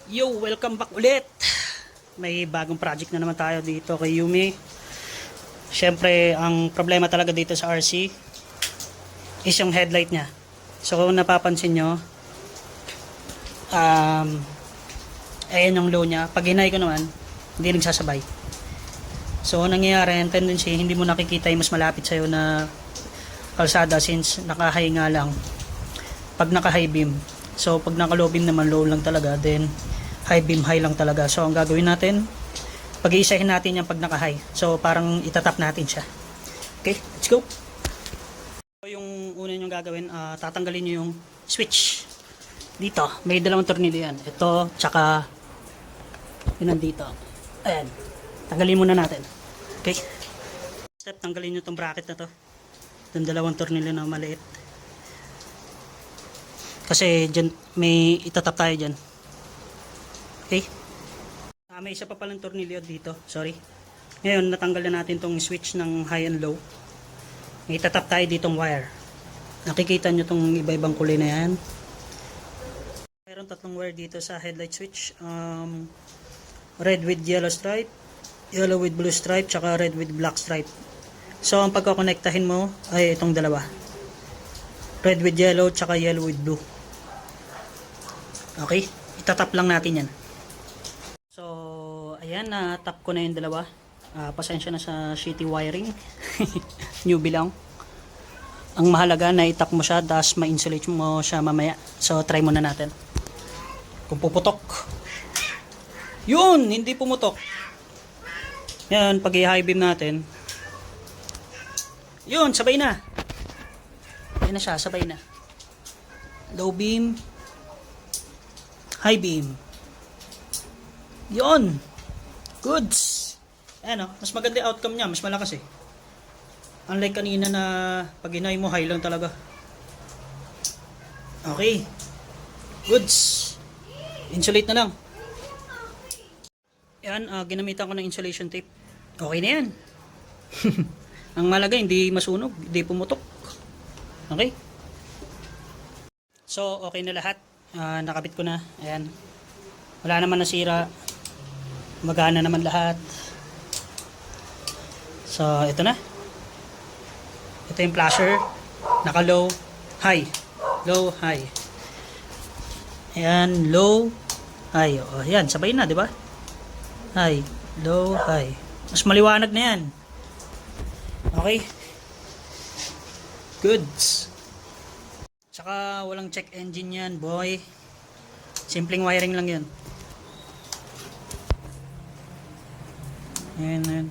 Yo, welcome back ulit. May bagong project na naman tayo dito kay Yumi. Siyempre, ang problema talaga dito sa RC is yung headlight niya. So, kung napapansin nyo, ayan yung low niya. Pag hinay ko naman, hindi nagsasabay. So, nangyayari, ang tendency, hindi mo nakikita yung mas malapit sa'yo na kalsada since naka-high nga lang. Pag naka-high beam. So, pag naka-low beam naman, low lang talaga. Then, high beam, high lang talaga. So, ang gagawin natin, pag-iisahin natin yung pag naka-high. So, parang itatap natin siya. Okay, let's go. So, yung una nyo gagawin, tatanggalin nyo yung switch. Dito, may dalawang tornilyo yan. Ito, tsaka yun nandito. Ayan. Tanggalin muna natin. Okay. Step, tanggalin nyo itong bracket na to. Itong dalawang tornilyo na maliit. Kasi dyan, may itatap tayo dyan. Okay. May isa pa palang tornilyo dito. Sorry. Ngayon, natanggal na natin tong switch ng high and low. May itatap tayo ditong wire. Nakikita nyo tong iba-ibang kulay na yan. Mayroon tatlong wire dito sa headlight switch. Red with yellow stripe, yellow with blue stripe, tsaka red with black stripe. So, ang pagkakonektahin mo ay itong dalawa. Red with yellow, tsaka yellow with blue. Okay? Itatap lang natin yan. So, ayan, na-tap ko na yung dalawa. Pasensya na sa shitty wiring. Newbie lang. Ang mahalaga na itap mo siya, tapos ma-insulate mo siya mamaya. So, try muna natin. Kung puputok. Yun! Hindi pumutok. Yan, pag i-high beam natin. Yun, sabay na. Yan na siya, sabay na. Low beam. High beam. Yun. Goods. Ayan o, mas maganda yung outcome niya, mas malakas eh. Unlike kanina na pag hinay mo, high lang talaga. Okay. Goods. Insulate na lang. Yan, ginamitan ko ng insulation tape. Okay na yan. Ang malaga, hindi masunog, hindi pumutok. Okay. So, okay na lahat. Nakabit ko na. Ayan. Wala naman nasira. Magana naman lahat. So, ito na. Ito yung flasher. Naka low, high. Low, high. Ayan, low, high. O, ayan, sabay na, di ba? High, low, high. Mas maliwanag na yan. Okay. Goods. Tsaka walang check engine yan, boy. Simpleng wiring lang yan. Ayan, ayan.